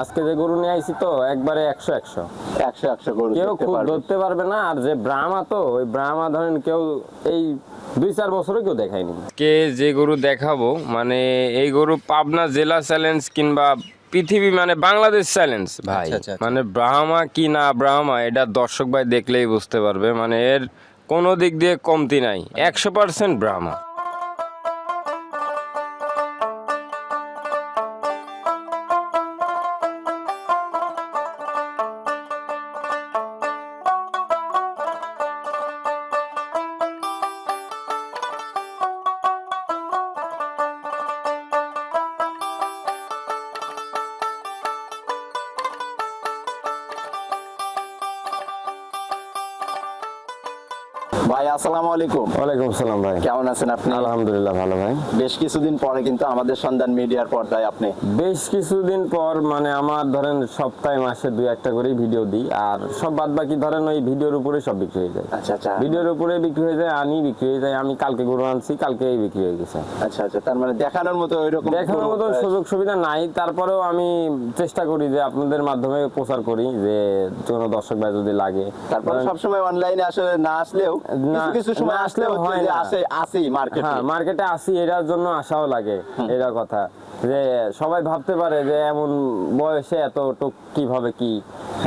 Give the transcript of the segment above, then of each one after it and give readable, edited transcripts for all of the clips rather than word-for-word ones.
আজকে যে গরু নিয়ে আইছি তো একবারে 100 একশো গরু কেউ দেখতে খুব পারবে। ধরতে পারবে না। আর যে ব্রাহ্মা তো ওই ব্রাহ্মা ধরেন কেউ এই 2-4 বছরে কেউ দেখায়নি। কে যে গরু দেখাবো মানে এই গরু পাবনা জেলা চ্যালেঞ্জ কিংবা পৃথিবী মানে বাংলাদেশ চ্যালেঞ্জ ভাই। আচ্ছা, আচ্ছা, আচ্ছা। মানে ব্রাহ্মা কি না ব্রাহ্মা এটা দর্শক ভাই দেখলেই বুঝতে পারবে। মানে এর কোনো দিক দিয়ে কমতি নাই, 100% ব্রাহ্মা। ভাই আসসালামু আলাইকুম। ওয়ালাইকুম সালাম ভাই, কেমন আছেন আপনি? আলহামদুলিল্লাহ ভালো ভাই। বেশ কিছুদিন পরে কিন্তু আমাদের সন্ধান মিডিয়ার পর্দায় আপনি। বেশ কিছুদিন পর মানে আমার ধরেন সপ্তাহে মাসে 2-1টা করেই ভিডিও দিই, আর সব বাদ বাকি ধরেন ওই ভিডিওর উপরে সব বিক্রি হয়ে যায়। আচ্ছা আচ্ছা ভিডিওর উপরে বিক্রি হয়ে যায়, আনি বিক্রি হয়ে যায়। আমি কালকে গরু আনছি, কালকেই বিক্রি হয়ে গেছে। আচ্ছা আচ্ছা, তার মানে দেখানোর মতো ওইরকম দেখানোর মতো সুযোগ সুবিধা নাই, তারপরেও আমি চেষ্টা করি যে আপনাদের মাধ্যমে প্রচার করি যে কোনো দর্শক ভাই যদি লাগে। তারপর ধরেন- সবসময় অনলাইনে আসলে না আসলেও না- কিছু সময় না আসলেও আসলেও হয় হয় না। আসি মার্কেটে। হ্যাঁ, মার্কেটে আসি এটার জন্য আসাও লাগে। এটা কথা যে সবাই ভাবতে পারে যে এমন বয়সে এতটুক কিভাবে কি,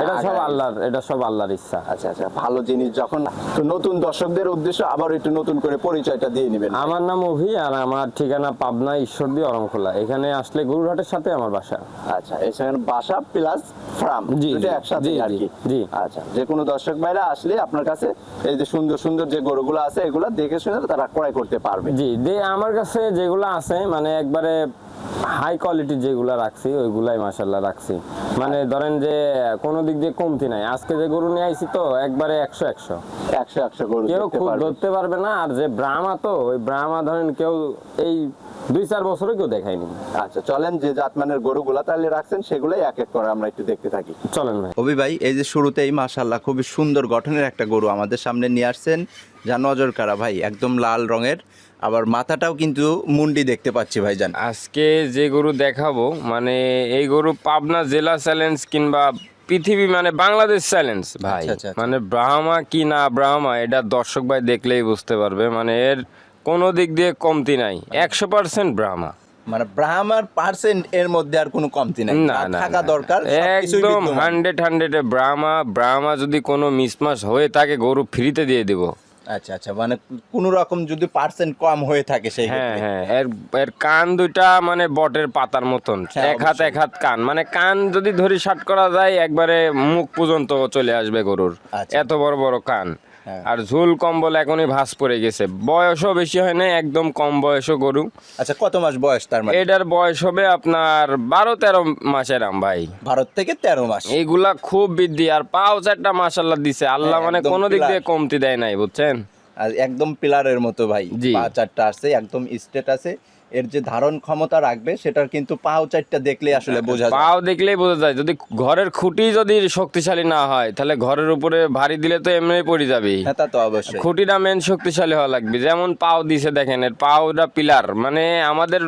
এটা সব আল্লাহর, এটা সব আল্লাহর ইচ্ছা। আচ্ছা আচ্ছা, ভালো জিনিস যখন তো নতুন দর্শকদের উদ্দেশ্য আবার একটু নতুন করে পরিচয়টা দিয়ে নেবেন। আমার নাম অভি, আর আমার ঠিকানা পাবনা ঈশ্বরদী অরমখোলা। এখানে আসলে গরুরহাটের সাথে আমার বাসা। আচ্ছা, এখানে বাসা প্লাস ফার্ম জি, দুটো জি, একসাথে জি, আর জি, কি। জি। আচ্ছা, যে কোনো দর্শক ভাইরা আসলে আপনার কাছে এই যে সুন্দর সুন্দর যে গরুগুলো আছে এগুলো দেখে শুনে তারা ক্রয় করতে পারবে। জি, আমার কাছে যেগুলো আছে মানে একবারে হাই কোয়ালিটির যেগুলা রাখছি ওইগুলাই মাশাআল্লাহ রাখছি। মানে ধরেন যে কোনো দিক দিয়ে কমতি নাই। আজকে যে গরু নিয়ে আইছি তো একবারে 100 একশো গরু কেউ দেখতে খুব পারবে। ধরতে পারবে না। আর যে ব্রাহ্মা তো ওই ব্রাহ্মা ধরেন কেউ এই 2-4 বছরে কেউ দেখায়নি। আচ্ছা, চলেন যে জাতমানের গরুগুলা তাহলে রাখছেন সেগুলাই এক এক করে আমরা একটু দেখতে থাকি। চলেন ভাই। অভি ভাই, এই যে শুরুতেই মাশাআল্লাহ খুবই সুন্দর গঠনের একটা গরু আমাদের সামনে নিয়ে আসছেন, যা নজর কাড়া ভাই, একদম লাল রঙের, আবার মাথাটাও কিন্তু মুন্ডি দেখতে পাচ্ছি ভাইজান। আজকে যে গরু দেখাবো মানে এই গরু পাবনা জেলা চ্যালেঞ্জ কিংবা পৃথিবী মানে বাংলাদেশ চ্যালেঞ্জ ভাই। আচ্ছা, আচ্ছা, আচ্ছা। মানে ব্রাহ্মা কি না ব্রাহ্মা এটা দর্শক ভাই দেখলেই বুঝতে পারবে। মানে এর কোনো দিক দিয়ে কমতি নাই, 100% ব্রাহ্মা। মানে ব্রাহ্মার পার্সেন্ট এর মধ্যে আর কোনো কমতি নাই, না যা না থাকা না, দরকার সবকিছুই একদম বিদ্যমান। 100 ব্রাহ্মা যদি কোনো মিসমাস হয়ে থাকে গরু ফ্রিতে দিয়ে দিব। আচ্ছা আচ্ছা, মানে কোনো রকম যদি পার্সেন্ট কম হয়ে থাকে সেই হ্যাঁ ক্ষেত্রে। হ্যাঁ, এর কান দুইটা মানে বটের পাতার মতন, হ্যাঁ, এক হাত অবশ্যই। এক হাত কান। মানে কান যদি ধরি শার্ট করা যায় একবারে মুখ পর্যন্ত চলে আসবে গরুর, আচ্ছা। এত বড় বড় কান। হ্যাঁ। আর ঝুল কম্বল এখনই ভাঁজ পড়ে গেছে, বয়সও বেশি হয় না, একদম কম বয়সও গরু। আচ্ছা, কত মাস বয়স তার মানে? এটার বয়স হবে আপনার 12-13 মাসের আম ভাই। ভারত থেকে 13 মাস। এইগুলা খুব বৃদ্ধি, আর পাও চারটা মাশাআল্লাহ দিছে আল্লাহ। হ্যাঁ, মানে একদম কোনো দিক পিলার। দিয়ে কমতি দেয় নাই, বুঝছেন। আর একদম পিলারের মতো ভাই, জি। পা চারটা আছে, একদম স্ট্রেট আছে। এর যে ধারণ ক্ষমতা রাখবে সেটার কিন্তু পাও চারটা দেখলে আসলে বোঝা যায়। পাও দেখলেই বোঝা যায়। যদি ঘরের খুঁটি যদি শক্তিশালী না হয় তাহলে ঘরের উপরে ভারী দিলে তো এমনি পড়ে যাবে। হ্যাঁ, তা তো অবশ্যই। খুঁটিটা মেন শক্তিশালী হওয়া লাগবে। যেমন পাও দিছে দেখেন, এর পাওটা পিলার, মানে আমাদের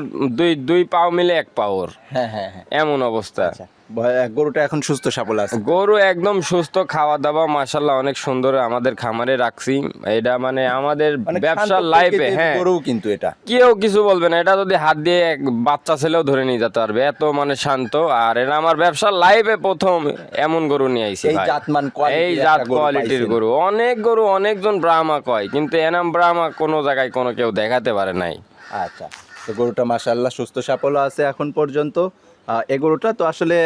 দুই পাও মিলে এক পাওর, হ্যাঁ হ্যাঁ হ্যাঁ। এমন অবস্থা। আচ্ছা, গরুটা এখন সুস্থ সবল আছে। গরু একদম সুস্থ, খাওয়া দাওয়া মাশাআল্লাহ অনেক সুন্দর আমাদের খামারে রাখছি। এটা মানে আমাদের মানে ব্যবসার শান্ত লাইফে, প্রকৃতির হ্যাঁ, গরু কিন্তু এটা। কেউ কিছু বলবে না। এটা যদি হাত দিয়ে এক বাচ্চা ছেলেও ধরে নিয়ে যেতে পারবে, এত মানে শান্ত। আর এটা আমার ব্যবসার লাইফে প্রথম এমন গরু নিয়ে আইছি এই ভাই। জাতমান কোয়ালিটির এই একটা জাত গরু কোয়ালিটির পাইছেন। গরু, অনেকজন ব্রাহ্মা কয়, কিন্তু এনাম ব্রাহ্মা কোনো জায়গায় কোনো কেউ দেখাতে পারে নাই। আচ্ছা, তো গরুটা মাশাআল্লাহ সুস্থ সবল আছে এখন পর্যন্ত। এই গরুটা তো আসলে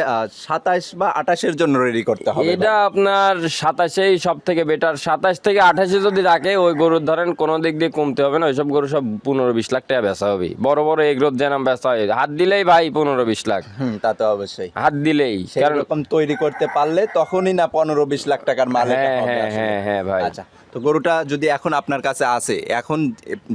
27 বা 28-এর জন্য রেডি করতে হবে। এটা আপনার 27-এই সব থেকে বেটার। 27 থেকে 28-এ যদি রাখে ওই গরুর ধরেন কোনো দিক দিয়ে কমতে হবে না। ওইসব গরু সব 15-20 লাখ টাকা বেচা হবে। বড় বড় এগ্রোথ যেনাম বেচা হয়, হাত দিলেই ভাই 15-20 লাখ, তা তো অবশ্যই। হাত দিলেই। সেই রকম তৈরি করতে পারলে তখনই না 15-20 লাখ টাকার মাল এটা হ্যাঁ হবে হ্যাঁ আসলে। হ্যাঁ হ্যাঁ ভাই। আচ্ছা, তো গরুটা যদি এখন আপনার কাছে আসে, এখন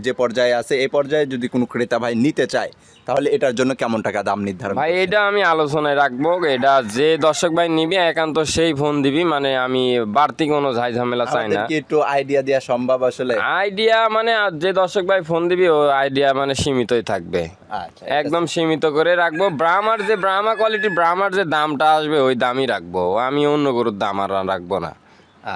যে পর্যায়ে আছে এই পর্যায়ে যদি কোনো ক্রেতা ভাই নিতে চায় তাহলে এটার জন্য কেমন টাকা দাম নির্ধারণ ভাই করছেন? এটা আমি আলোচনায় রাখবো, এটা যে দর্শক ভাই নিবি একান্ত সেই ফোন দিবি, মানে আমি বাড়তি কোনো ঝাই ঝামেলা চাই না। কি একটু আইডিয়া দেওয়া সম্ভব আসলে? আইডিয়া মানে আর যে দর্শক ভাই ফোন দিবি ও আইডিয়া মানে সীমিতই থাকবে, আচ্ছা একদম সীমিত করে রাখবো। ব্রাহ্মার কোয়ালিটি ব্রাহ্মার যে দামটা আসবে ওই দামই রাখবো, আমি অন্য গরুর দাম আর রাখবো না।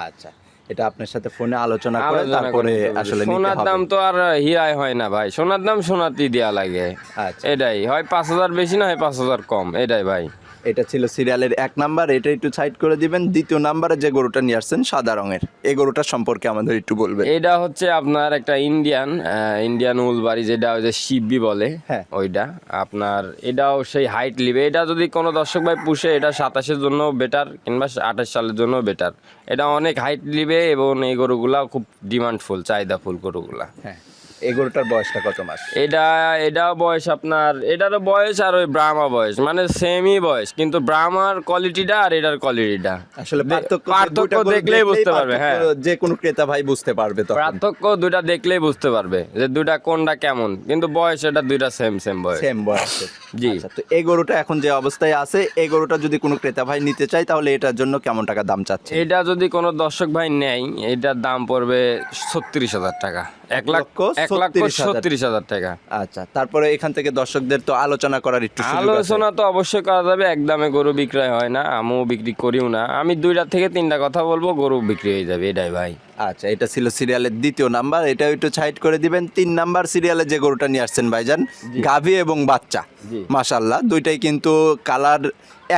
আচ্ছা, এটা আপনার সাথে ফোনে আলোচনা করে তারপরে আসলে নিতে সোনার হবে। দাম তো আর হীরায় হয় না ভাই, সোনার দাম সোনাতেই দেয়া লাগে। আচ্ছা, এটাই হয় 5,000 বেশি না হয় 5,000 কম, এটাই ভাই। এটা ছিল সিরিয়ালের 1 নাম্বার, এটা একটু সাইড করে দিবেন। দ্বিতীয় নাম্বারে যে গরুটা নিয়ে আসছেন সাদা রঙের, এই গরুটার সম্পর্কে আমাদের একটু বলবেন। এটা হচ্ছে আপনার একটা ইন্ডিয়ান উলবাড়ি, যেটা ওই যে শিববি বলে, হ্যাঁ। ওইটা আপনার। এটাও সেই হাইট লিবে, এটা যদি কোনো দর্শক ভাই পুষে এটা 27-এর জন্য বেটার, কিংবা 28 সালের জন্য বেটার। এটা অনেক হাইট লিবে এবং এই গরুগুলা খুব ডিমান্ডফুল, চাহিদাফুল গরুগুলা। হ্যাঁ, এই গরুটার বয়সটা কত মাস? এটা বয়স আপনার, এটারও বয়স আর ওই ব্রাহ্মা বয়স মানে সেমই বয়স, কিন্তু ব্রাহ্মার কোয়ালিটিটা আর এটার কোয়ালিটিটা আসলে পার্থক্য দেখলেই বুঝতে পারবে। হ্যাঁ, যে কোনো ক্রেতা ভাই বুঝতে পারবে তখন। পার্থক্য দুইটা দেখলেই বুঝতে পারবে যে দুইটা কোনটা কেমন, কিন্তু বয়স এটা দুইটা সেম বয়স। সেম বয়সের। জি। আচ্ছা, তো এই গরুটা এখন যে অবস্থায় আছে, এই গরুটা যদি কোনো ক্রেতা ভাই নিতে চায় তাহলে এটার জন্য কেমন টাকা দাম চাচ্ছে? এটা যদি কোনো দর্শক ভাই নেয় এটার দাম পড়বে 36,000 টাকা, 1,36,000 টাকা। আচ্ছা, তারপরে এখান থেকে দর্শকদের তো আলোচনা করার একটু সুযোগ আছে। আলোচনা তো অবশ্যই করা যাবে, একদমে গরু বিক্রয় হয় না, আমিও বিক্রি করিও না। আমি 2টা থেকে 3টা কথা বলবো, গরু বিক্রি হয়ে যাবে, এটাই ভাই। আচ্ছা, এটা ছিল সিরিয়ালের দ্বিতীয় নাম্বার, এটা একটু সাইড করে দিবেন। 3 নাম্বার সিরিয়ালে যে গরুটা নিয়ে আসছেন ভাইজান, গাভী এবং বাচ্চা, জি। মাশাআল্লাহ দুইটাই কিন্তু কালার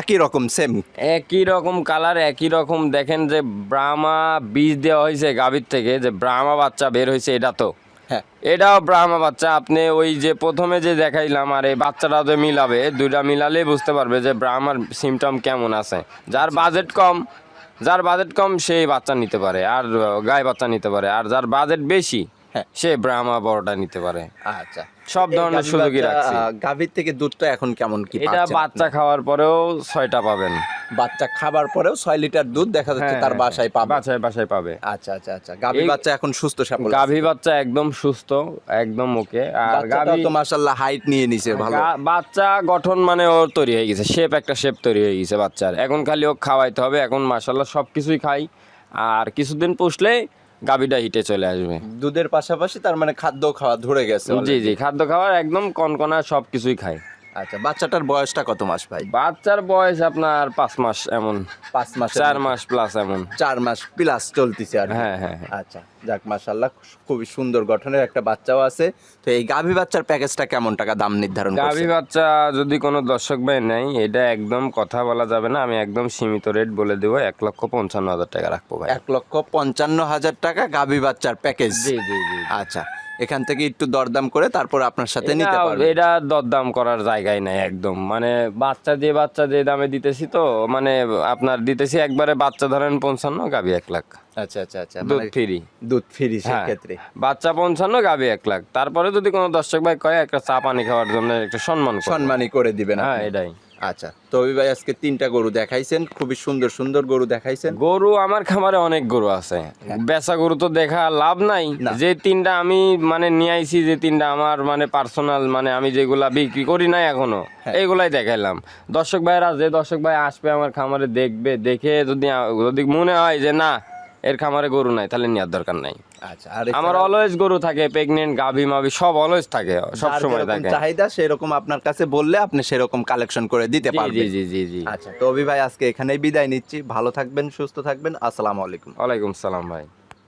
একই রকম, সেম একই রকম কালার, একই রকম। দেখেন যে ব্রাহ্মা বীজ দেওয়া হয়েছে গাভীর থেকে, যে ব্রাহ্মা বাচ্চা বের হয়েছে, এটা তো হ্যাঁ। এটাও ব্রাহ্মা বাচ্চা। আপনি ওই যে প্রথমে যে দেখাইলাম আর এই বাচ্চাটা যে মিলাবে, দুইটা মিলালেই বুঝতে পারবে যে ব্রাহ্মার সিমটম কেমন আছে। যার বাজেট কম সেই বাচ্চা নিতে পারে, আর গায়ে বাচ্চা নিতে পারে। আর যার বাজেট বেশি হ্যাঁ। সে ব্রাহ্মা বড়টা নিতে পারে। আচ্ছা, সব ধরনের সুযোগই রাখছি। গাভীর থেকে দুধটা এখন কেমন কি এটা পাচ্ছেন? বাচ্চা খাওয়ার পরেও 6টা পাবেন, বাচ্চা খাবার পরেও 6 লিটার দুধ দেখা যাচ্ছে তার বাসায় পাবে। বাসায় পাবে। আচ্ছা আচ্ছা আচ্ছা, গাভী বাচ্চা এখন সুস্থ সবল? গাভী বাচ্চা একদম সুস্থ, একদম ওকে। আর বাচ্চাটাও তো মাশাআল্লাহ হাইট নিয়ে নিছে ভালো। বাচ্চা গঠন মানে ওর তৈরি হয়ে গেছে, শেপ তৈরি হয়ে গেছে বাচ্চার। এখন খালি ও খাওয়াইতে হবে, এখন মাশাআল্লাহ সব কিছুই খাই। আর কিছুদিন পুষলে গাভীটা হিটে চলে আসবে। দুধের পাশাপাশি তার মানে খাদ্য খাওয়া ধরে গেছে। জি, খাদ্য খাওয়ার একদম কনকনা, সব কিছুই খায়। আচ্ছা, বাচ্চাটার বয়সটা কত মাস ভাই? বাচ্চার বয়স আপনার 5 মাস এমন, 5 মাস, 4 মাস প্লাস এমন। 4 মাস প্লাস চলতেছে আর কি। হ্যাঁ। আচ্ছা, যাক মাশাআল্লাহ, খুবই সুন্দর গঠনের একটা বাচ্চাও আছে। তো এই গাভী বাচ্চার প্যাকেজটা কেমন টাকা দাম নির্ধারণ করছেন? গাভী বাচ্চা যদি কোনো দর্শক ভাই নেয়, এটা একদম কথা বলা যাবে না, আমি একদম সীমিত রেট বলে দেবো, 1,55,000 টাকা রাখবো ভাই। 1,55,000 টাকা গাভী বাচ্চার প্যাকেজ। জি। আচ্ছা, এখান থেকে একটু দরদাম করে তারপর আপনার সাথে নিতে পারবেন। এটা দরদাম করার জায়গায় নাই একদম, মানে বাচ্চা যে দামে দিতেছি, তো মানে আপনার দিতেছি একবারে বাচ্চা ধরেন 55, গাভী 1 লাখ। আচ্ছা, দুধ ফ্রি। দুধ ফ্রি হ্যাঁ, সেক্ষেত্রে বাচ্চা 55, গাভী 1 লাখ। তারপরে যদি কোনো দর্শক ভাই কয় একটা চা পানি খাওয়ার জন্য একটা সম্মানই করে দিবেন আপনি। হ্যাঁ, এটাই। আচ্ছা, তো অভি ভাই আজকে 3টা গরু দেখাইছেন, খুবই সুন্দর সুন্দর গরু দেখাইছেন। গরু আমার খামারে অনেক গরু আছে, বেচা গরু তো দেখা লাভ নাই। যে 3টা আমি মানে নিয়ে আইছি, যে 3টা আমার মানে পার্সোনাল, মানে আমি যেগুলা বিক্রি করি নাই এখনো, এইগুলাই দেখাইলাম। দর্শক ভাই আসবে আমার খামারে, দেখবে, দেখে যদি মনে হয় যে না এর খামারে গরু নাই, তাহলে নেওয়ার দরকার নাই। আচ্ছা, আর আমার অলওয়েজ গরু থাকে, প্রেগনেন্ট গাভী মাভি সব অলওয়েজ থাকে, সব সময় থাকে। চাহিদা সেরকম আপনার কাছে বললে আপনি সেরকম কালেকশন করে দিতে পারবেন। জি। আচ্ছা, তো অভি ভাই আজকে এখানেই বিদায় নিচ্ছি। ভালো থাকবেন, সুস্থ থাকবেন। আসসালামু আলাইকুম। ওয়ালাইকুম সালাম ভাই।